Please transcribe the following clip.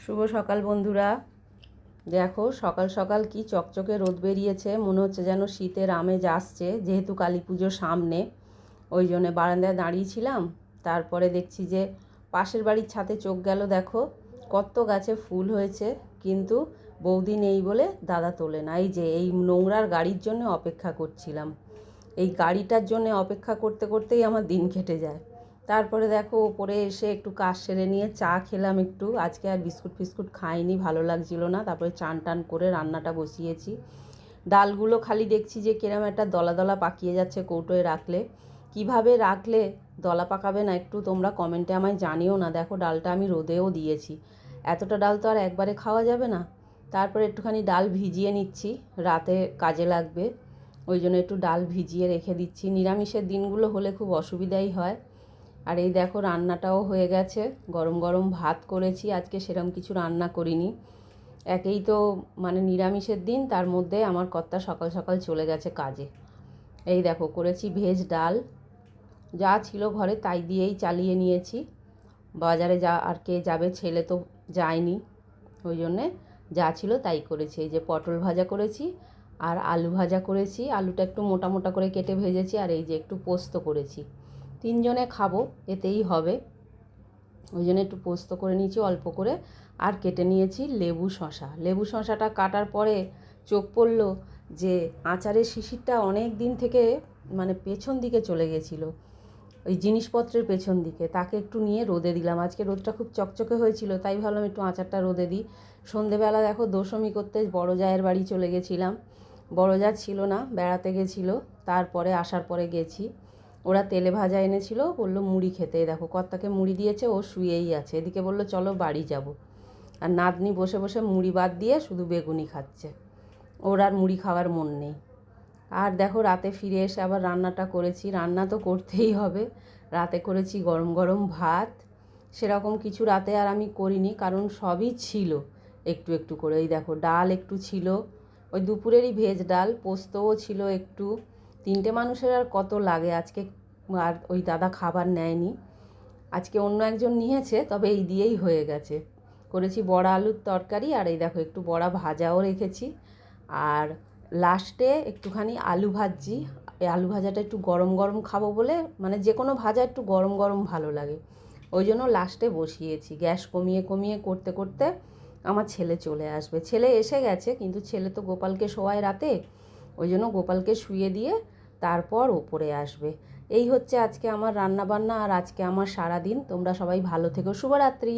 শুভ সকাল বন্ধুরা। দেখো সকাল সকাল কি চকচকে রোদ বেরিয়েছে, মনে হচ্ছে যেন শীতের আমেজ আসছে, যেহেতু কালী পুজোর সামনে। ওই জন্য বারান্দায় দাঁড়িয়েছিলাম। তারপরে দেখছি যে পাশের বাড়ির ছাদে চোখ গেল, দেখো কত গাছে ফুল হয়েছে, কিন্তু বৌদি নেই বলে দাদা তোলে না। এই যে এই নোংরার গাড়ির জন্য অপেক্ষা করছিলাম, এই গাড়িটার জন্য অপেক্ষা করতে করতেই আমার দিন কেটে যায়। তারপরে দেখো ওপরে এসে একটু কাজ সেরে নিয়ে চা খেলাম একটু। আজকে আর বিস্কুট ফিস্কুট খাইনি, ভালো লাগছিল না। তারপরে চান টান করে রান্নাটা বসিয়েছি। ডালগুলো খালি দেখছি যে কিরম একটা দলা দলা পাকিয়ে যাচ্ছে কৌটোয় রাখলে। কিভাবে রাখলে দলা পাকাবে না একটু তোমরা কমেন্টে আমায় জানিও না। দেখো ডালটা আমি রোদেও দিয়েছি, এতটা ডাল তো আর একবারে খাওয়া যাবে না। তারপরে একটুখানি ডাল ভিজিয়ে নিচ্ছি, রাতে কাজে লাগবে। ওই জন্য একটু ডাল ভিজিয়ে রেখে দিচ্ছি। নিরামিষের দিনগুলো হলে খুব অসুবিধাই হয়। আর এই দেখো রান্নাটাও হয়ে গেছে, গরম গরম ভাত করেছি। আজকে সেরকম কিছু রান্না করিনি, একেই তো মানে নিরামিষের দিন, তার মধ্যে আমার কর্তা সকাল সকাল চলে গেছে কাজে। এই দেখো করেছি ভেজ ডাল, যা ছিল ঘরে তাই দিয়েই চালিয়ে নিয়েছি। বাজারে যা আর কে যাবে, ছেলে তো যায়নি, ওই জন্যে যা ছিল তাই করেছি। এই যে পটল ভাজা করেছি আর আলু ভাজা করেছি, আলুটা একটু মোটা মোটা করে কেটে ভেজেছি। আর এই যে একটু পোস্ত করেছি, তিনজনে খাবো এতেই হবে, ওই জন্য একটু পোস্ত করে নিয়েছি অল্প করে। আর কেটে নিয়েছি লেবু শসা। লেবু শসাটা কাটার পরে চোখ পড়লো যে আচারের শিশিরটা অনেক দিন থেকে মানে পেছন দিকে চলে গেছিলো, ওই জিনিসপত্রের পেছন দিকে, তাকে একটু নিয়ে রোদে দিলাম। আজকে রোদটা খুব চকচকে হয়েছিল, তাই ভাবলাম একটু আচারটা রোদে দিই। সন্ধেবেলা দেখো দশমী করতে বড় জায়ের বাড়ি চলে গেছিলাম। বড় জা ছিল না, বেড়াতে গেছিলো। তারপরে আসার পরে গেছি, ওরা তেলে ভাজা এনেছিল, বললো মুড়ি খেতে। দেখো কর্তাকে মুড়ি দিয়েছে, ও শুয়েই আছে। এদিকে বললো চলো বাড়ি যাব। আর নাতনি বসে বসে মুড়ি বাদ দিয়ে শুধু বেগুনি খাচ্ছে, ওর আর মুড়ি খাওয়ার মন নেই। আর দেখো রাতে ফিরে এসে আবার রান্নাটা করেছি, রান্না তো করতেই হবে। রাতে করেছি গরম গরম ভাত। সেরকম কিছু রাতে আর আমি করিনি, কারণ সবই ছিল একটু একটু করে। এই দেখো ডাল একটু ছিল, ওই দুপুরেরই ভেজ ডাল, পোস্তও ছিল একটু। তিনটে মানুষের আর কত লাগে আজকে। আর ওই দাদা খাবার নেয়নি, আজকে অন্য একজন নিয়েছে, তবে এই দিয়েই হয়ে গেছে। করেছি বড়া আলুর তরকারি, আর এই দেখো একটু বড়া ভাজাও রেখেছি। আর লাস্টে একটুখানি আলু ভাজছি। এই আলু ভাজাটা একটু গরম গরম খাবো বলে, মানে যে কোনো ভাজা একটু গরম গরম ভালো লাগে, ওই জন্য লাস্টে বসিয়েছি। গ্যাস কমিয়ে কমিয়ে করতে করতে আমার ছেলে চলে আসবে। ছেলে এসে গেছে, কিন্তু ছেলে তো গোপালকে শোয়ায় রাতে, ওই জন্য গোপালকে শুইয়ে দিয়ে তারপর ওপরে আসবে। এই হচ্ছে আজকে আমার রান্না বান্না, আর আজকে আমার সারাদিন। তোমরা সবাই ভালো থেকো, শুভরাত্রি।